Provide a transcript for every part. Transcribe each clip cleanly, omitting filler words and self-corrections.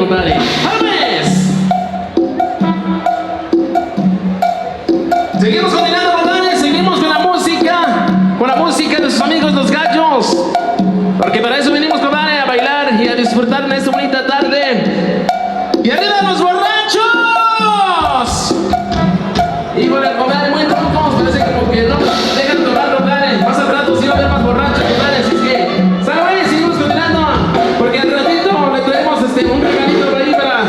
compadre. ¡Vamos! Seguimos continuando, compadre. Seguimos con la música de sus amigos los gallos. Porque para eso venimos, compadre, a bailar y a disfrutar en esta bonita tarde. ¡Y arriba los borrachos! Híjole, compadre, muy tontos. Parece como que no dejan tomar, compadre. Más al rato sí va a haber más borrachos, compadre. Así es que, ¿saben? Seguimos continuando. Porque al ratito le traemos un regalito por ahí para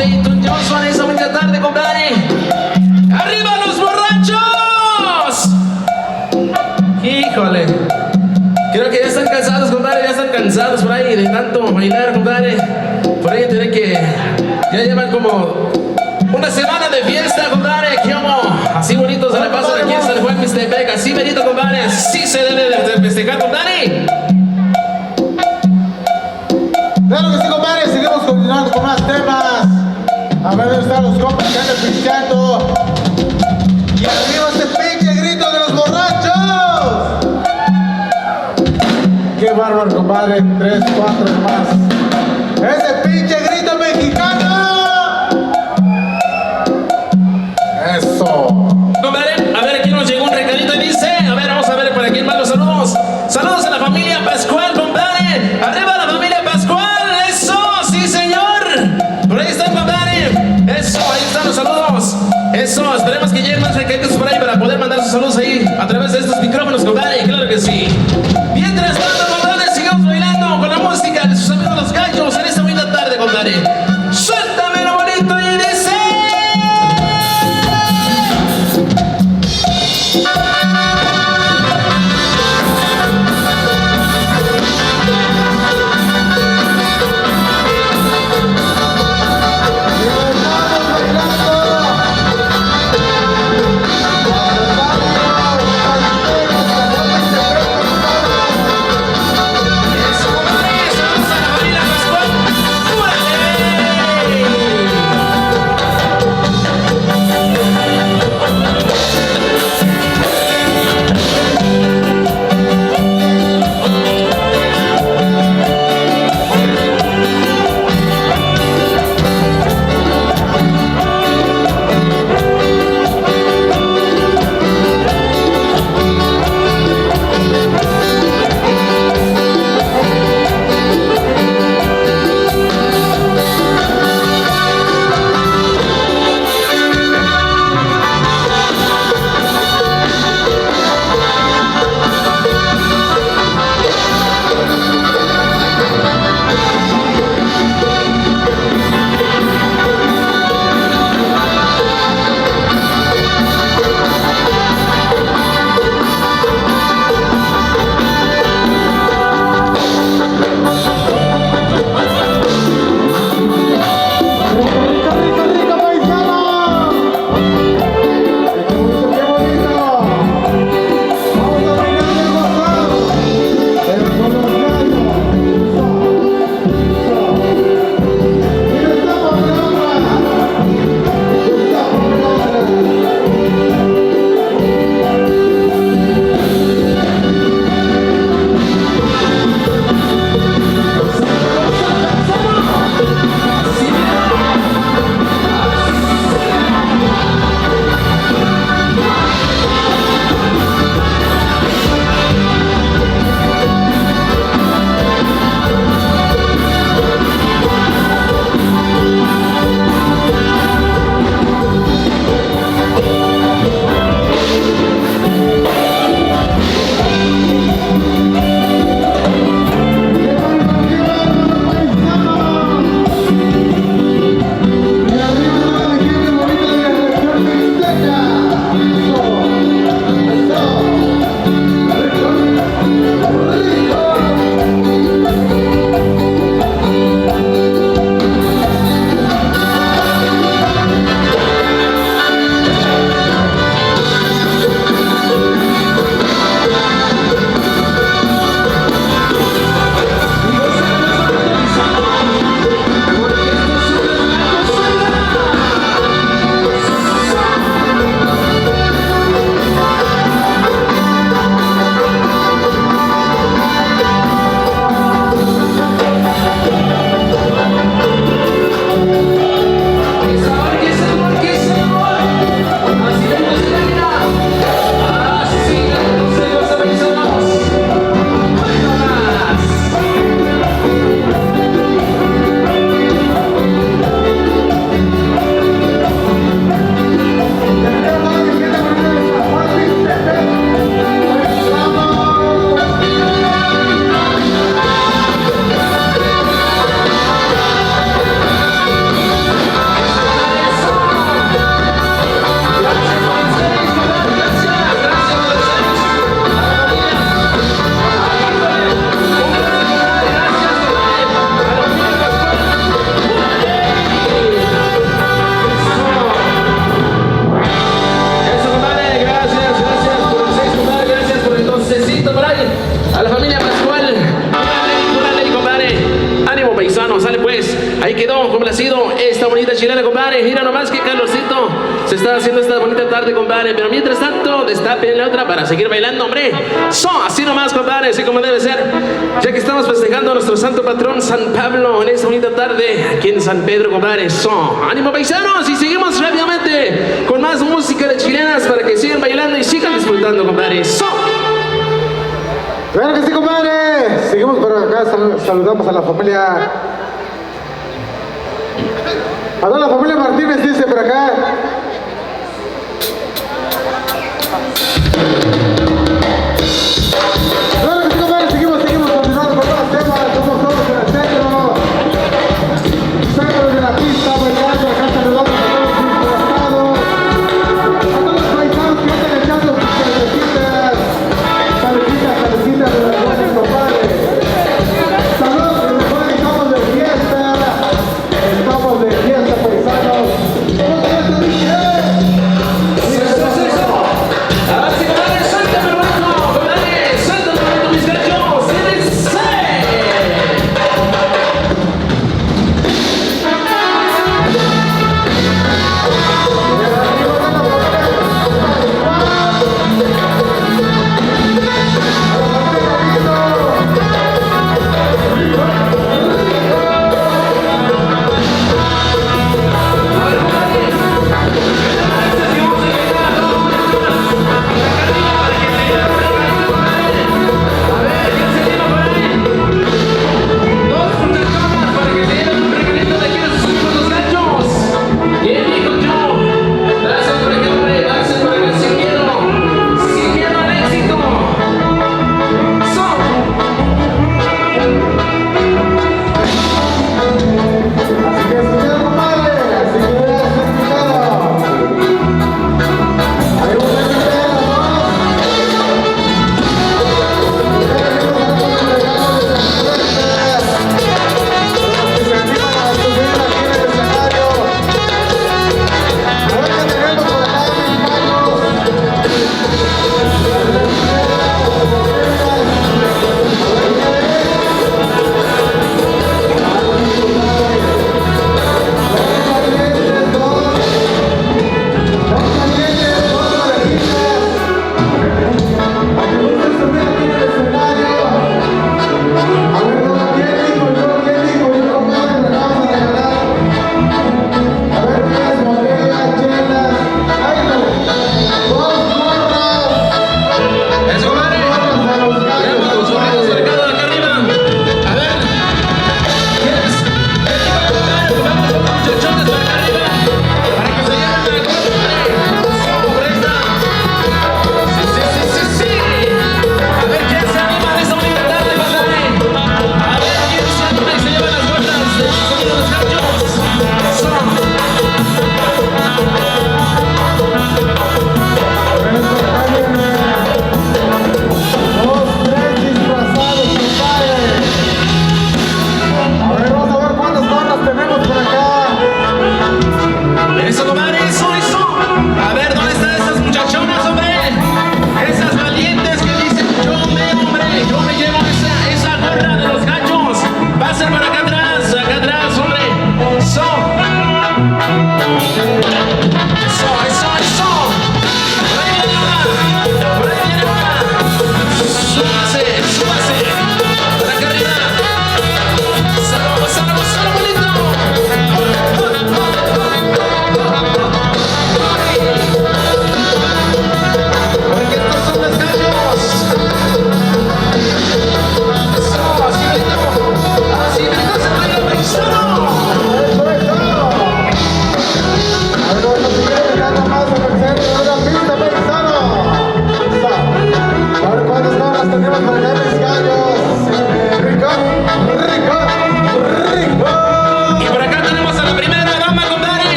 Seyton Johnson esa bonita tarde, compadre. ¡Arriba los borrachos! Híjole. Creo que ya están cansados, compadre. Ya están cansados por ahí de tanto bailar, compadre. Por ahí tiene que... Ya llevan como una semana de fiesta, compadre. ¿Qué homo? Así bonito se le pasa aquí en San Juan Mixtepec. Así bonito, compadre. Así se debe de festejar, compadre. Claro que sí, compadre. Seguimos continuando con más temas. A ver dónde están los compas que andan pisteando. Y arriba este pinche grito de los borrachos. Qué bárbaro, compadre. 3, 4 más. Ese pinche grito mexicano. Eso. Compadre, a ver, aquí nos llegó un recadito y dice, a ver, vamos a ver por aquí más los saludos. Saludos a la familia Pascual, compadre. Arriba la familia Pascual. Eso, sí, señor. Por ahí están, compadre. Eso, ahí están los saludos. Eso, esperemos que lleguen más recaditos por ahí para poder mandar sus saludos ahí a través de estos micrófonos, compadre. Claro que sí. Mientras tanto, compadre, sigamos bailando con la música de sus amigos los gallos en esta bonita tarde, compadre. Suéltame lo bonito y dice... Ahí quedó complacido esta bonita chilena, compadre. Mira nomás que Carlosito se está haciendo esta bonita tarde, compadre. Pero mientras tanto, destapen la otra para seguir bailando, hombre. Así nomás, compadre, así como debe ser. Ya que estamos festejando a nuestro santo patrón San Pablo en esta bonita tarde aquí en San Pedro, compadre. Ánimo, paisanos, y seguimos rápidamente con más música de chilenas para que sigan bailando y sigan disfrutando, compadre. Claro que sí, compadre. Seguimos por acá, saludamos a la familia. A toda la familia Martínez dice por acá. Claro que sí, compadre. Seguimos continuando con más temas. Somos todos en el centro. Centro de la pista, bailando. Acá saludamos a todos los disfrazados. A todos los paisanos que están echando sus cervecitas. Saludita de las buenas, compadre. Saludos, que mejor estamos de fiesta, paisanos. ¡Vamos a la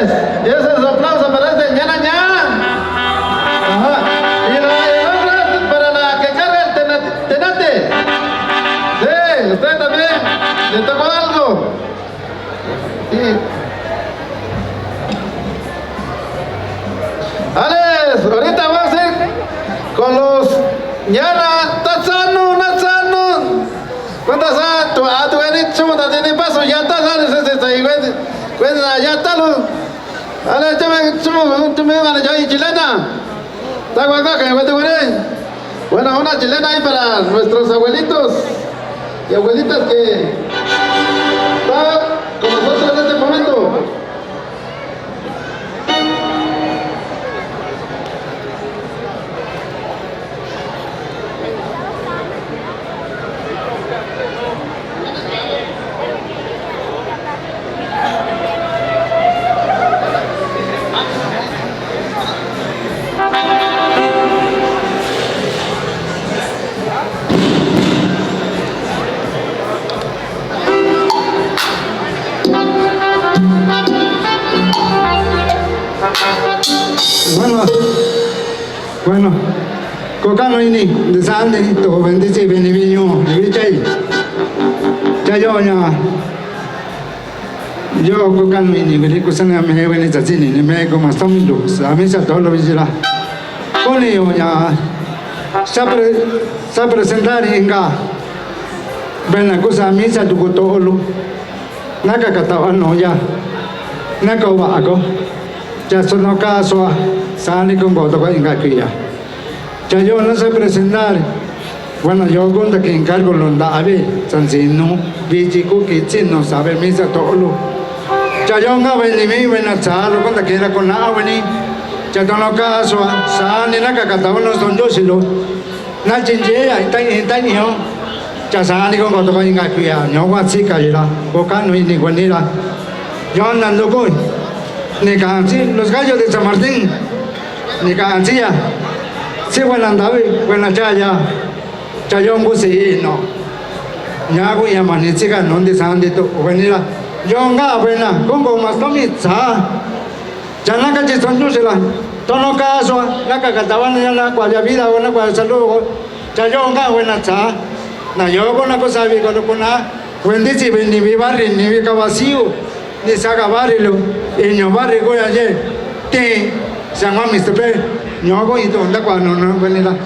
Y ese es el aplauso para este ñana ña. Ajá. Y la otra es para la que carga el tenate. Sí, usted también. Le tocó algo. Sí. Alex, ahorita vamos a ir con los ñana Tatsano, Natsano. ¿Cuántas a tu venit somos tiene paso? Ya está, ya está lo. Ale, tú me van a llevar chilena. Está guaca que me bueno, una chilena ahí para nuestros abuelitos y abuelitas que están con nosotros en este momento. Bueno, kokano ini de sande to bendice beniviño de bichai. Chayoña. Yo kokano ini beli kusana me beni tasini ne me como stomindo, amisa todo lo visira. Koni oña sa presentar inga. Bena cosa amisa tu kotolo. Naka katawan no ya. Naka wa ako. Ya sono caso sani con voto con ingaquilla. Ya yo no sé presentar. Bueno, yo cuando que encargo lo dabe, sansino, bichico que no sabe misa todo. Ya yo no vení mi buena chalo cuando que era con la vení. Ya no caso sani na cacataba los don Josilo. Na chinchea y tan yo. Ya sani con voto con ingaquilla. No va así caerá. Boca no ni guanira. Yo andando con ni canci, los gallos de San Martín, ni cancilla, si buena David, buena chaya, chayón no, ya voy a manichica, no de sandito, venira, yo buena, con más tomitza, ya no caché son dulcela, tono caso, la cacataban ya la cual vida, buena cual salud, chayón buena cha, na yo con una cosa vi con una, bendice, ni mi barrio, ni mi vacío. Ni saca barrio, y no barrio voy ayer, te se llama Mr. P. No hago y todo, cuando no venía,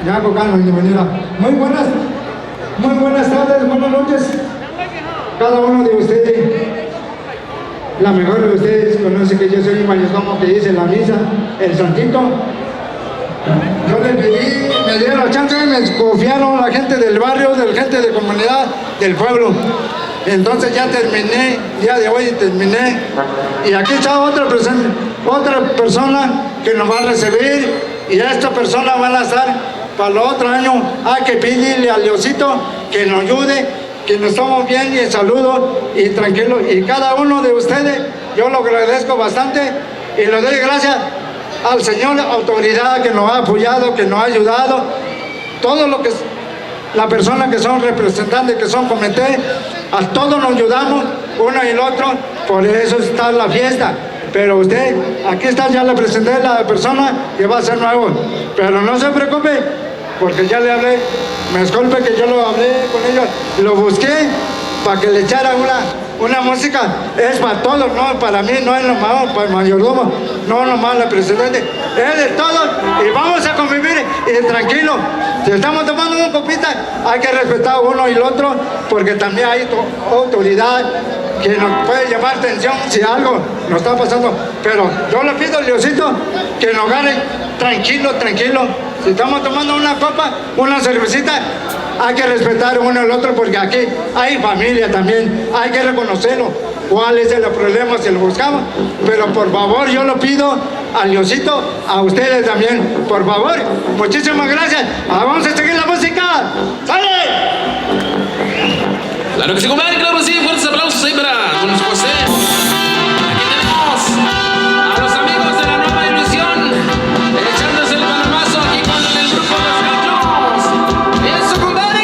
ya hago calma y venía. Muy buenas tardes, buenas noches. Cada uno de ustedes, la mejor de ustedes conoce que yo soy un mayordomo que dice la misa, el santito. Yo le pedí, me dieron la chance, me confiaron la gente del barrio, la gente de comunidad, del pueblo. Entonces ya terminé, día de hoy terminé. Y aquí está otra persona que nos va a recibir. Y esta persona van a estar para el otro año. Hay que pedirle a Diosito que nos ayude, que nos estamos bien y saludo y tranquilo. Y cada uno de ustedes, yo lo agradezco bastante y le doy gracias al Señor autoridad que nos ha apoyado, que nos ha ayudado. Todo lo que la persona que son representantes, que son comités, a todos nos ayudamos, uno y el otro, por eso está la fiesta. Pero usted, aquí está, ya le presenté la persona que va a ser nuevo. Pero no se preocupe, porque ya le hablé, me disculpe que yo lo hablé con ellos, lo busqué para que le echara una música, es para todos, no para mí, no es nomás para el mayordomo, no nomás la presidente, es de todos y vamos a convivir y tranquilo. Si estamos tomando una copita, hay que respetar uno y el otro, porque también hay autoridad que nos puede llamar atención si algo nos está pasando. Pero yo le pido a Diosito que nos gane tranquilo. Si estamos tomando una copa, una cervecita, hay que respetar uno al otro, porque aquí hay familia también, hay que reconocerlo. ¿Cuál es el problema si lo buscamos? Pero por favor, yo lo pido a Diosito, a ustedes también, por favor. Muchísimas gracias. Vamos a seguir la música. ¡Sale! Claro que sí, compadre, claro que sí. Fuertes aplausos ahí para don José. Aquí tenemos a los amigos de la nueva ilusión, echándose el palomazo aquí con el grupo de los Gachos. ¡Eso, compadre!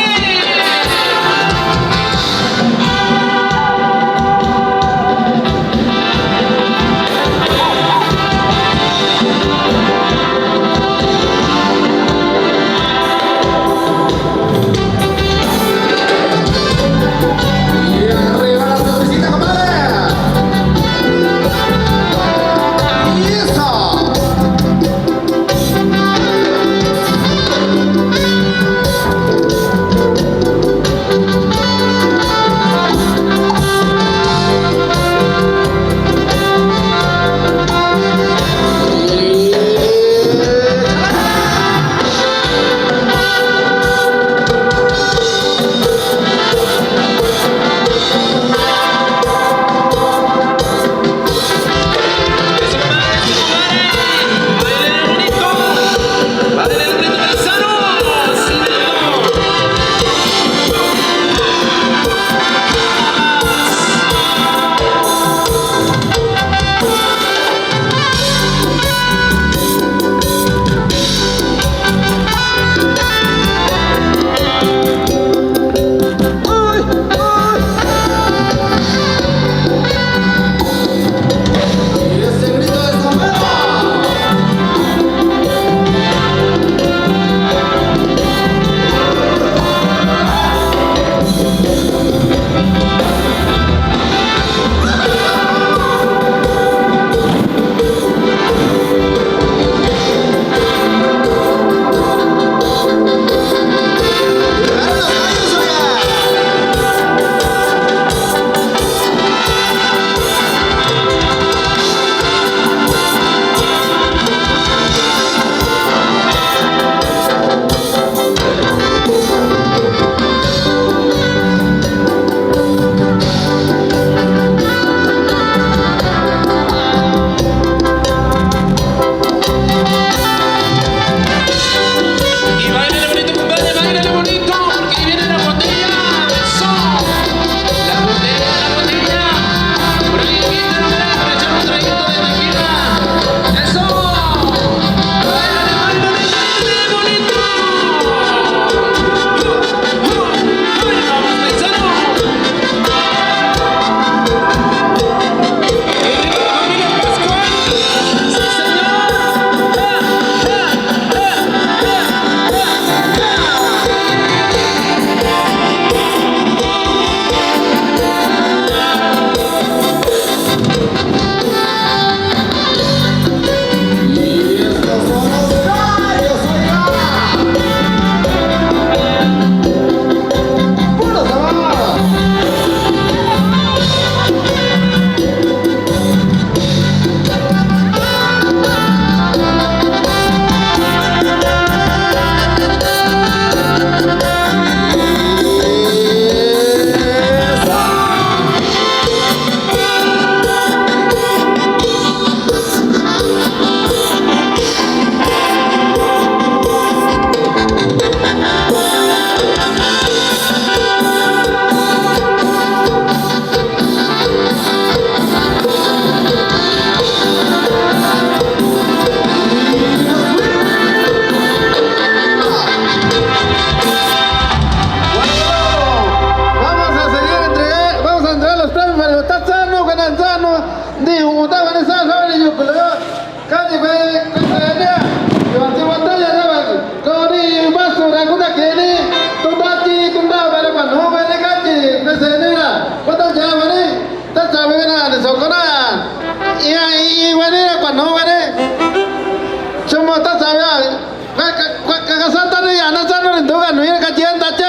chiến ta chứ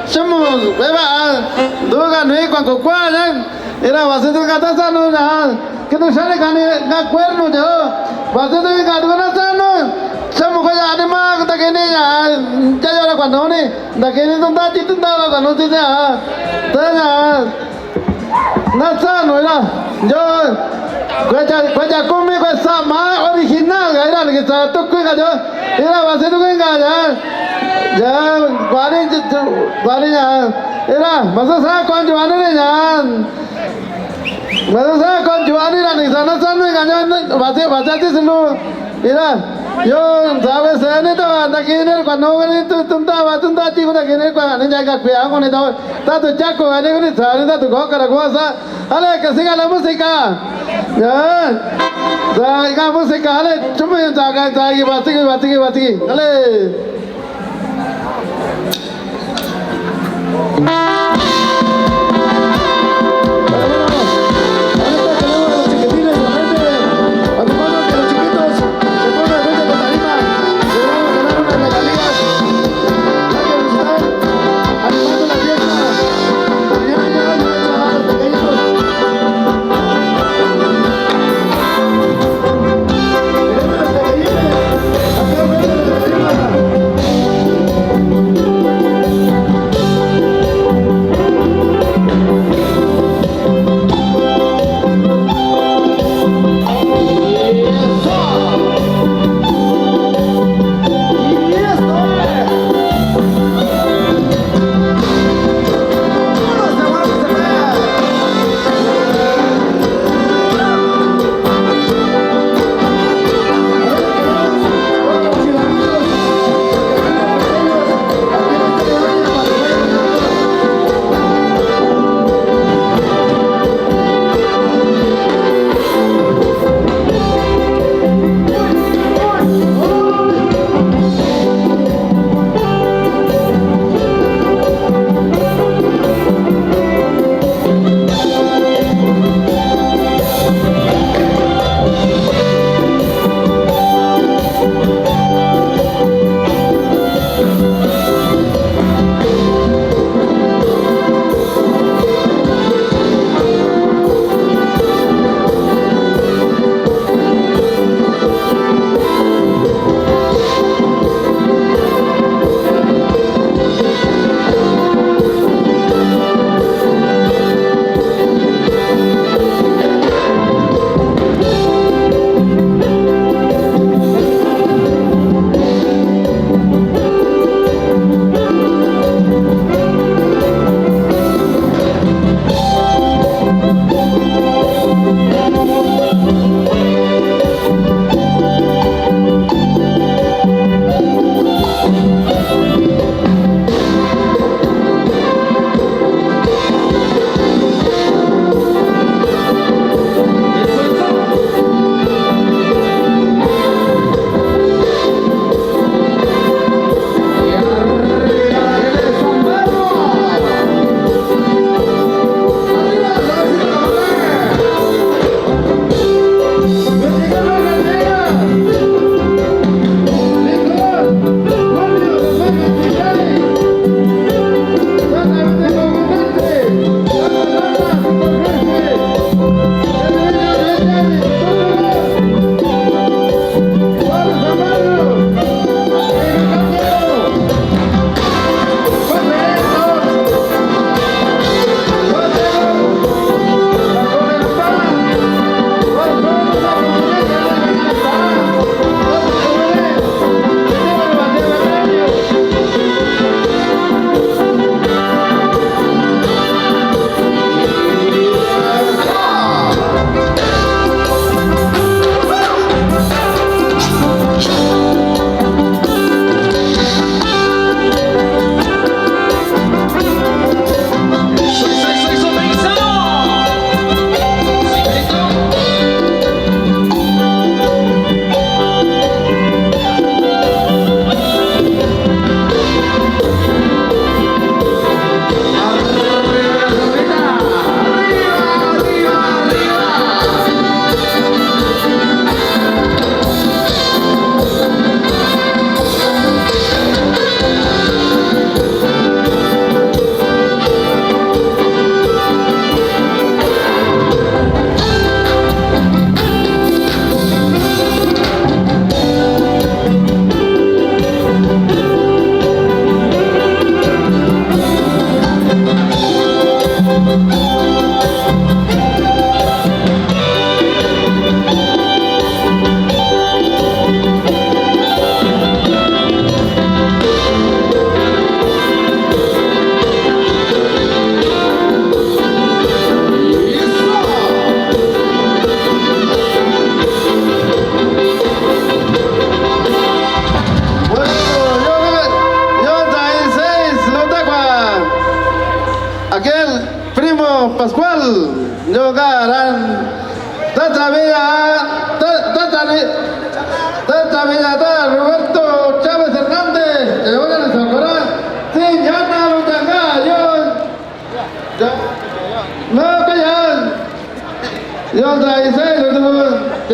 xem một bé bà tôi gần ấy còn có qua đấy thế là bà sẽ tôi gặp ta sao nữa là cái tôi sáng này gặp quen rồi chứ bà sẽ tôi gặp tôi nó sao nữa xem một cái nhà đi mà ta cái này nhà chơi cho là quản nó đi ta cái này chúng ta chỉ chúng ta là quản nó thế nào thế là nó sao nữa là rồi quay cha cũng mấy quay sao mà original cái đó là cái sao tôi quên cả chứ thế là bà sẽ tôi quên cả chứ giờ qua đi nhà thế là bà sẽ sao con chú anh đấy nhà bà sẽ sao con chú anh đi là này sao nó sao nữa cả chứ bà sẽ tiếp luôn thế là yo sao bây giờ này tao đã kia này còn nó cái chúng ta chỉ có đã kia này còn nên jaga kaya con này thôi ta tu chắc có này cái sao này ta tu có cái đó sao ale cái gì cái là música ya rồi cái música ale chúng mình jaga cái bát cái ale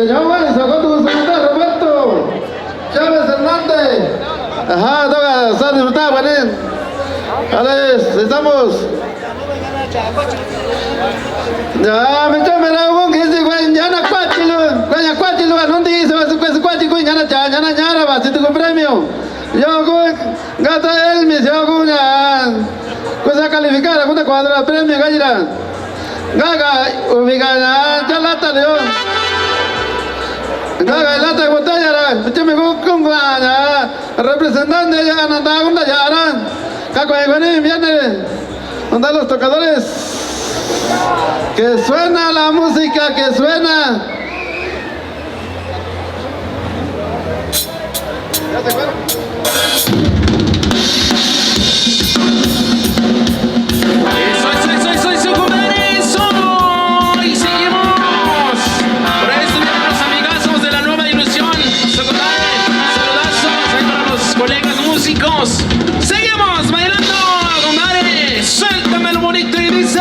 señor Juan, sacó tu secretario Roberto Chávez Hernández. Ajá, toca estar disfrutando, Juanín. Vale, estamos. Ya, me llama la un que dice, güey, ya no cuachilo, no dice, vas a cuachilo, ya no, vas a tu premio. Yo, gata él, me dio una cosa calificada, una cuadra premio, gallina. Gaga, ubicada, ya lata, León. Gaga, lata de botella, yo me voy con representante, ya anda, una ya harán. Caco, viene, donde los tocadores. Que suena la música, que suena. ¿Ya se fueron? Eso, compadre, eso. Y seguimos. Por ahí estuvieron los amigazos de la Nueva Ilusión. Saludazos ahí para los colegas músicos. Seguimos bailando, compadre. Suéltame lo bonito y dice.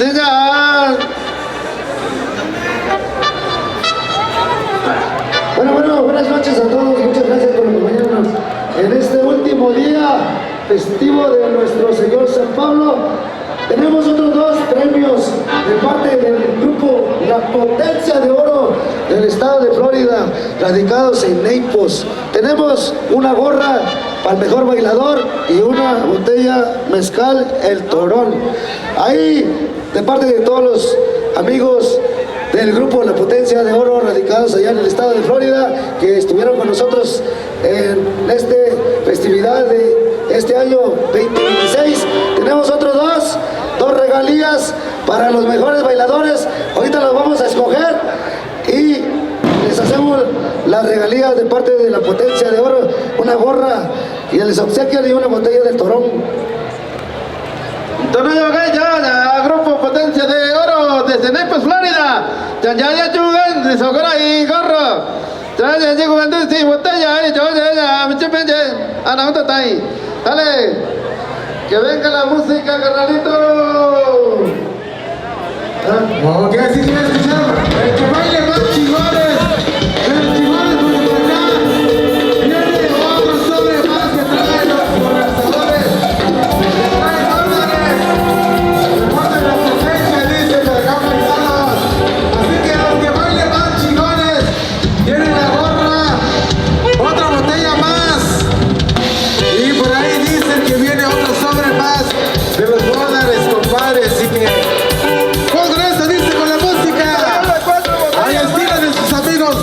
señor. Bueno, buenas noches a todos, muchas gracias por acompañarnos en este último día festivo de nuestro Señor San Pablo. Tenemos otros dos premios de parte del grupo La Potencia de Oro del estado de Florida, radicados en Naples. Tenemos una gorra para el mejor bailador y una botella mezcal El Torón. Ahí, de parte de todos los amigos del grupo La Potencia de Oro, radicados allá en el estado de Florida, que estuvieron con nosotros en esta festividad de este año 2026. Tenemos otros dos regalías para los mejores bailadores. Ahorita los vamos a escoger y les hacemos las regalías de parte de La Potencia de Oro, una gorra, y les obsequian y una botella del Torón. Tonoyo ya, grupo Potencia de Oro desde Naples, Florida. Ya chugan, de Socora y gorro. Ya llego a decir botella y yo ya me chepenje. Ana un tatay. Dale. Que venga la música, carnalito. Ok, así que escucharon. El que baile más chingones. El chingones porque por acá viene otro sobre más que trae los conversadores. Trae órdenes. Recuerden la potencia, dice que acá paisanos. Así que los que bailen más chingones tienen la gorra, otra botella más. Y por ahí dicen que viene otro sobre más de los dólares, compadre. Así que con eso dice con la música. Ahí estiran de sus amigos.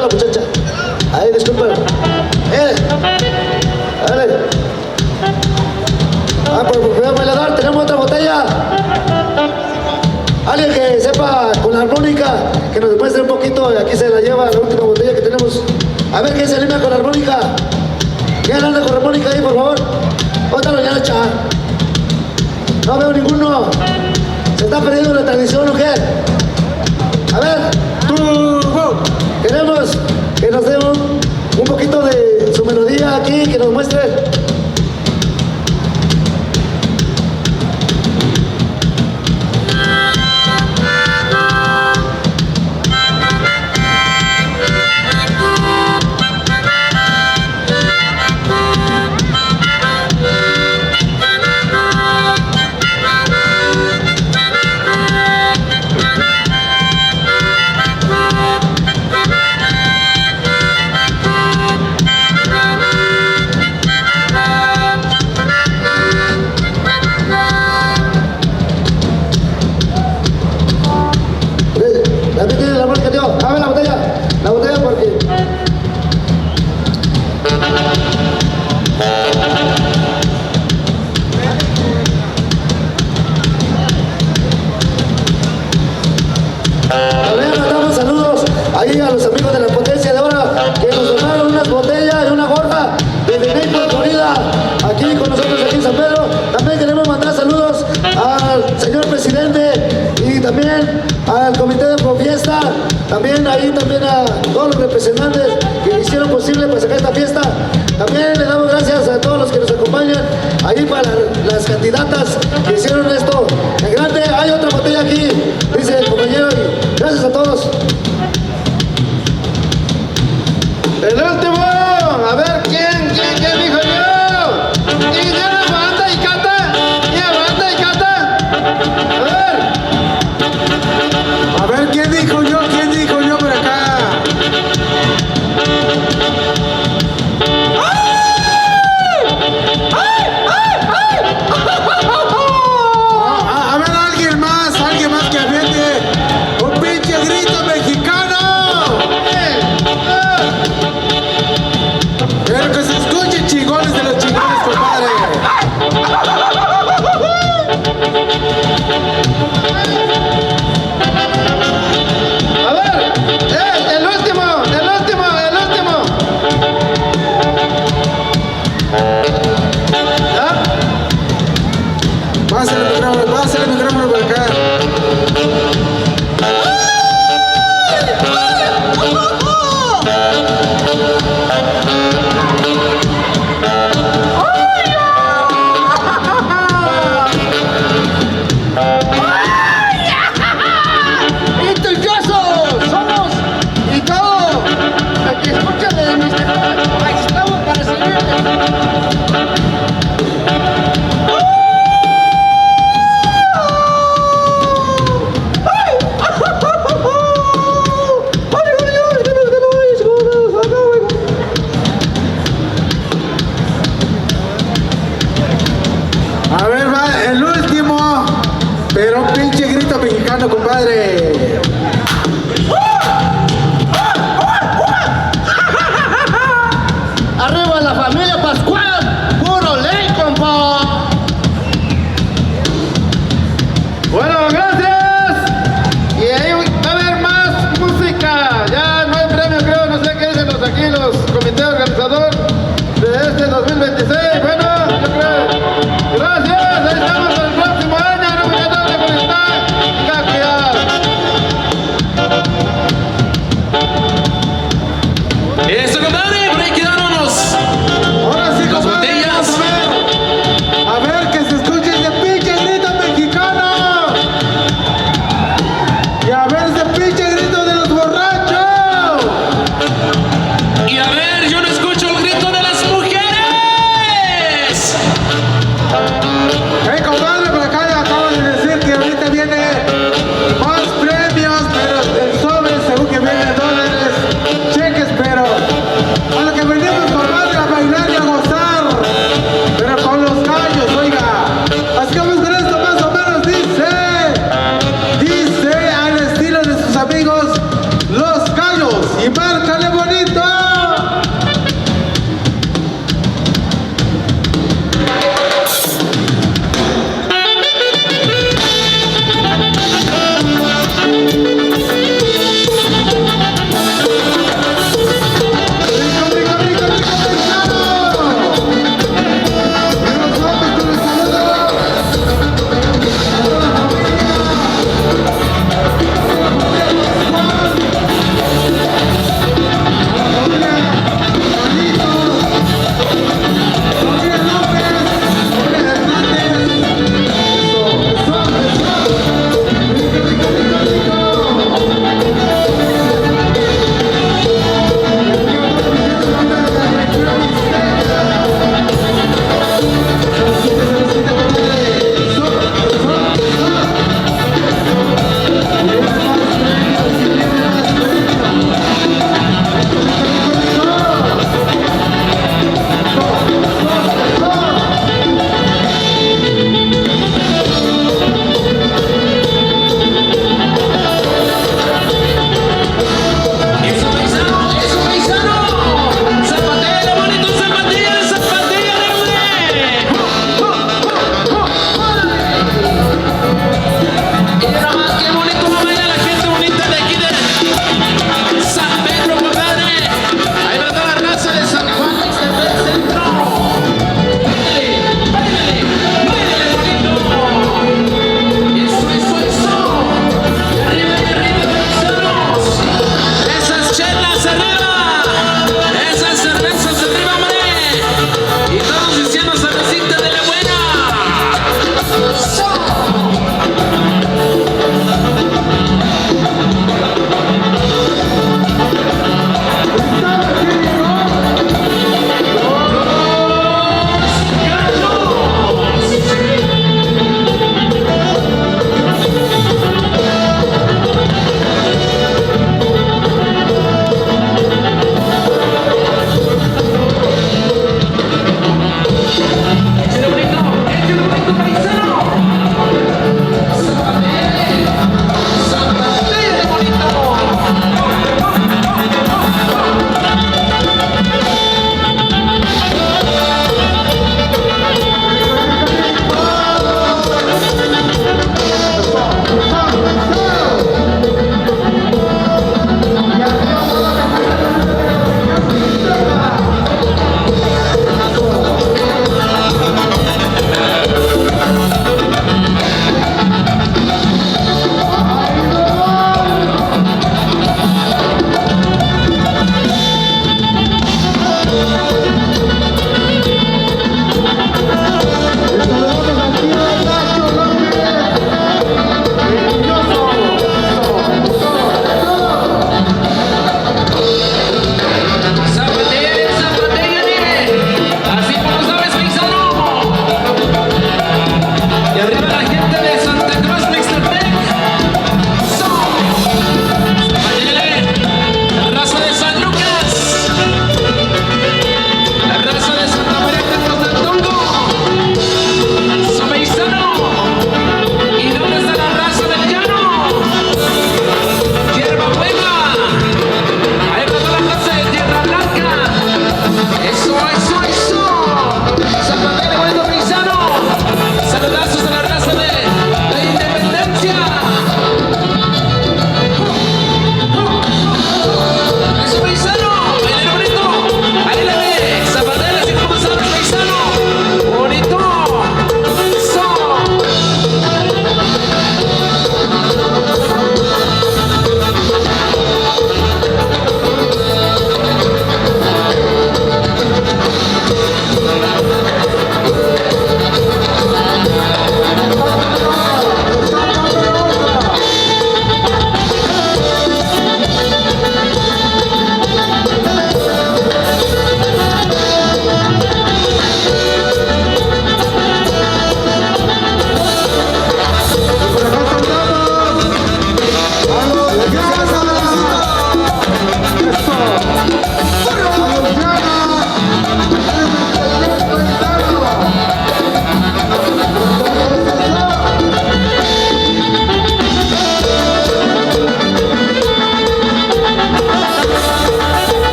la muchacha. Ahí, disculpen. Dale. Por primer bailador tenemos otra botella. Alguien que sepa con la armónica, que nos demuestre un poquito. Aquí se la lleva la última botella que tenemos. A ver quién se anima con la armónica. ¿Quién anda con la armónica ahí, por favor? Ótalo ya, echa. No veo ninguno. ¿Se está perdiendo la tradición o qué? A ver, queremos que nos dé un poquito de su melodía aquí, que nos muestre. ¿También tiene la marca, tío? Dame la botella porque... A ver, mandamos saludos ahí a los amigos de la Potencia de Oro que nos donaron unas botellas y una gorra desde Naples, Florida, aquí con nosotros aquí en San Pedro. También queremos mandar saludos al señor presidente y también al comité de Profiesta, también ahí también a todos los representantes que hicieron posible para sacar esta fiesta. También le damos gracias a todos los que nos acompañan ahí para las candidatas que hicieron esto en grande. Hay otra botella aquí, dice el compañero, y gracias a todos. El último, a ver, ¿quién dijo yo? Y ya aguanta y canta, A ver, ¿quién dijo yo? ¿Quién dijo yo por acá? A ver, alguien más que aviente un pinche grito mexicano. Pero que se escuchen chingones de los chingones, compadre. a ver, el último. ¿Ya? Pásale el micrófono por acá. Somos y todo lo que escuchan de mis aquí estamos para servirles. A ver, va el último, pero un pinche grito mexicano, compadre. Arriba la familia Pascual, puro ley, compa. Bueno, gracias. Y ahí va a haber más música. Ya no hay premio, creo, no sé qué dicen aquí los comités organizadores de este 2026. Bueno, yo creo. Gracias, ahí estamos el próximo año. No me queda de conectar. Tenga cuidado. Eso, compadre, por ahí quedaron Ahora sí, las compadre, botellas. a ver que se escuche ese pinche grito mexicano. Y a ver ese pinche grito de los borrachos. Y a ver, yo no escucho el grito bonito! ¡Rico, rico, rico, rico, paisano! ¡Y nosotros con el saludo!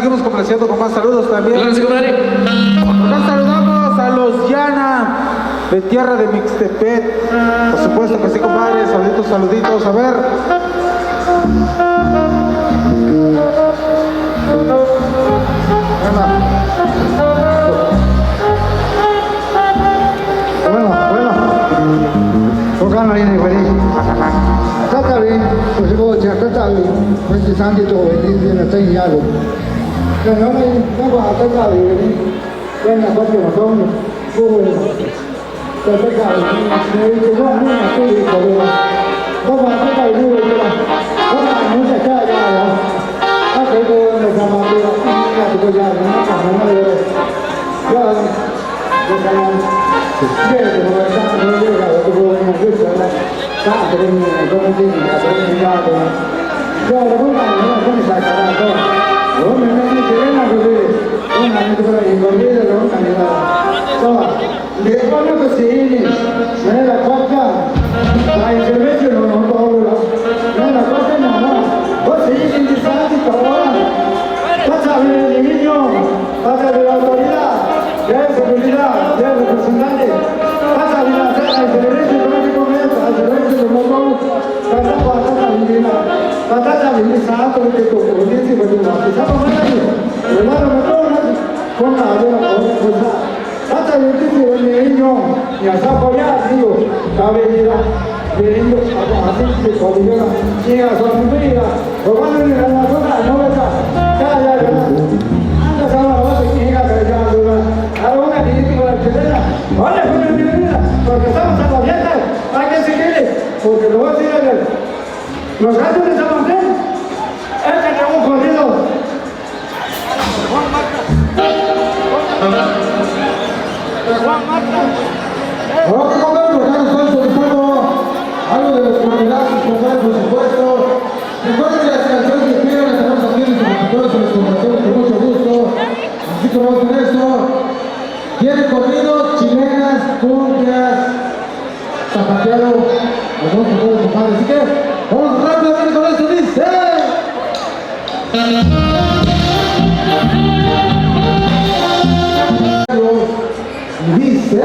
seguimos complaciendo con más saludos también. Claro, sí, compadre. Acá saludamos a los Llana de tierra de Mixtepet. Por supuesto que sí, compadre. Saluditos, saluditos. A ver. Bueno. Tocan ahí, güey. Está bien, pues luego ya está bien. Pues si están de todo, no está en algo. Pero no va a tocar bien. Ven a parte de razón. Bueno. Te toca bien. Me dice, no, estoy de todo. Vamos a tocar bien, vamos a no se cae ya. Hasta que nos vamos a ver aquí, ya, pasa de la autoridad, ya es seguridad, ya es representante, pasa de la derecho económico, al derecho de motor, pasa para la vida, pasa de la santo que tu audiencia y tu estamos hablando, hermano, con la cosa, pasa de un niño, y hasta apoyar, digo, cabellera, veniendo así que cuando llega a su familia, robándole la zona, no ves, ya. Porque estamos a la fiesta, hay que seguirle, porque lo voy a decir a él. Los gatos de San Martín, tenemos corrido. Juan Marta. Ahora que compadre, acá nos están solicitando algo de los comunidades, compadre, por supuesto. Recuerden que las canciones que piden las tenemos aquí en los computadores, en los computadores con mucho gusto. Así que vamos con esto. Quieren corridos, chilenas, cumbias, zapateado, los vamos con todos, compadre. Así que vamos rápidamente con esto, dice. Y dice.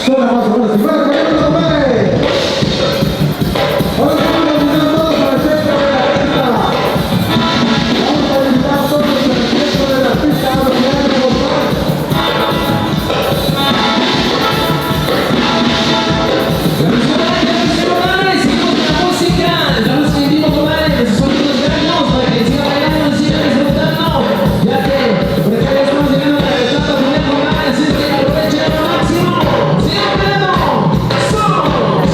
Suena más o menos igual, compadre. Ahora vamos a invitar todos al centro de la pista. Vamos a invitar todos al centro de la pista a los que han compadre. Así que aprovechen al máximo. ¡Siempre no! ¡Somos!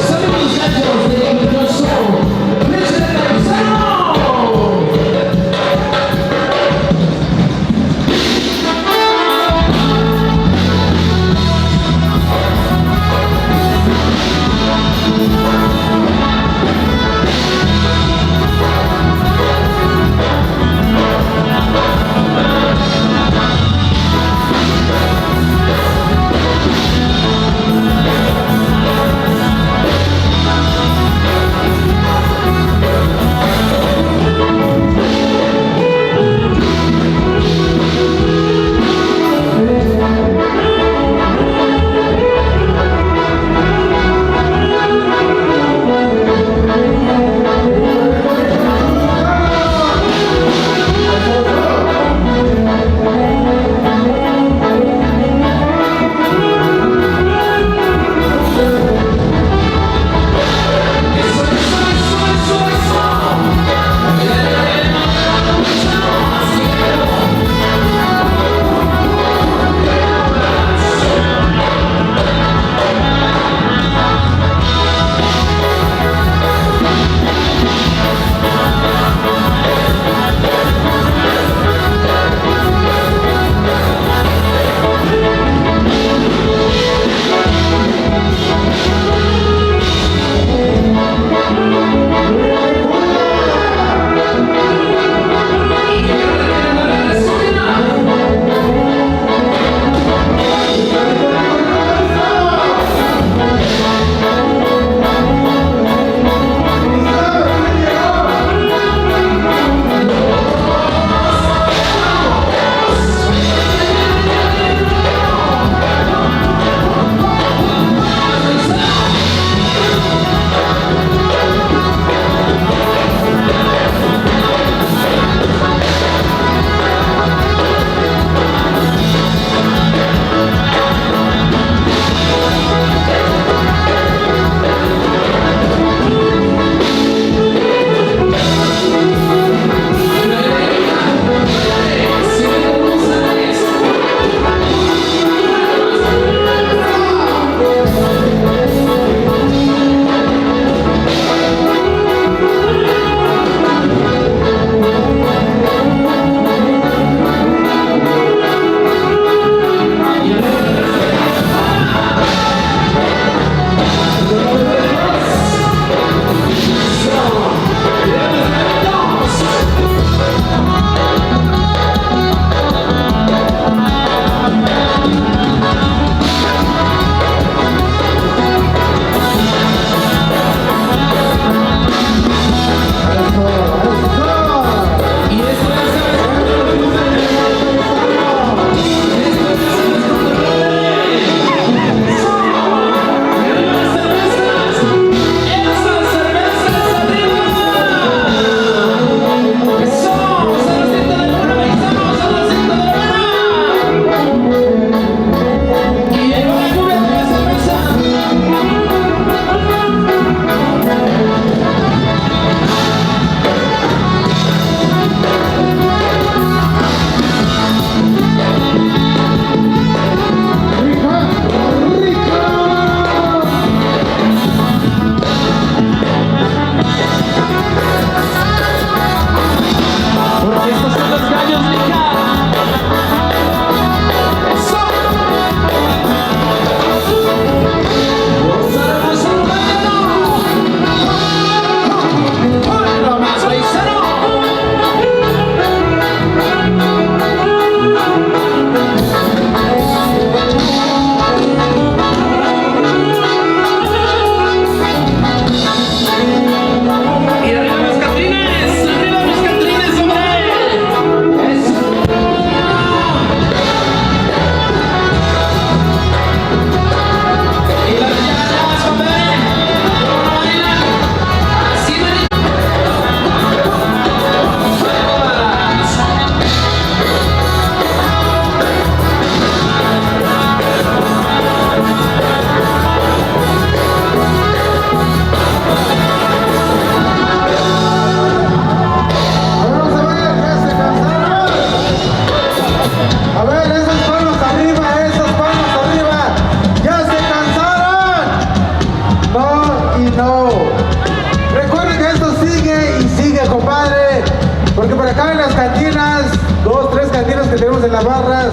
las barras.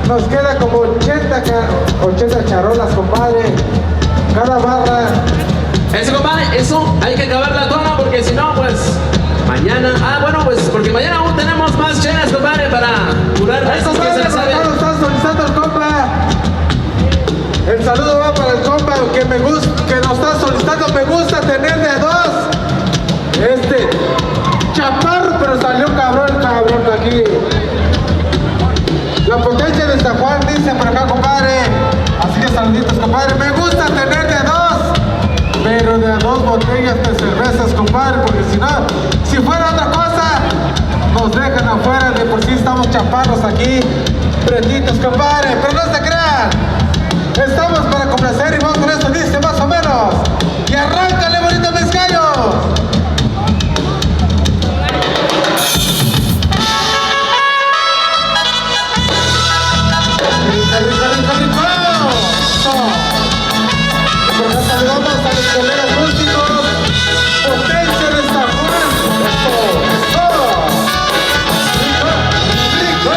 Nos queda como 80 charolas, compadre. Cada barra. Eso, compadre, eso hay que acabar la toma porque si no, pues mañana. Ah, bueno, pues porque mañana aún tenemos más chelas, compadre, para curar Eso estos que se la saben. lo está solicitando el compa. El saludo va para el compa que nos está solicitando. Me gusta tener de dos. Chaparro, pero salió cabrón de aquí. La potencia de San Juan dice por acá, compadre. Así que saluditos, compadre. Me gusta tener de dos, pero de dos botellas de cervezas, compadre, porque si no, si fuera otra cosa, nos dejan afuera. De por sí estamos chaparros aquí, prenditos, compadre. Pero no se crean, estamos para complacer y vamos con esto, dice más o menos. Y arráncale, bonito mis gallos. Saludamos a los colegas músicos, potencia de San Juan. Eso. Rico.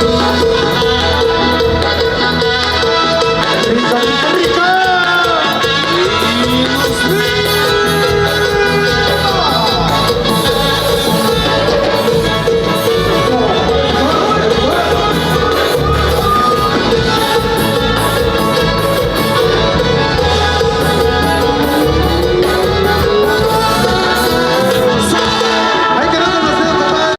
Thank you.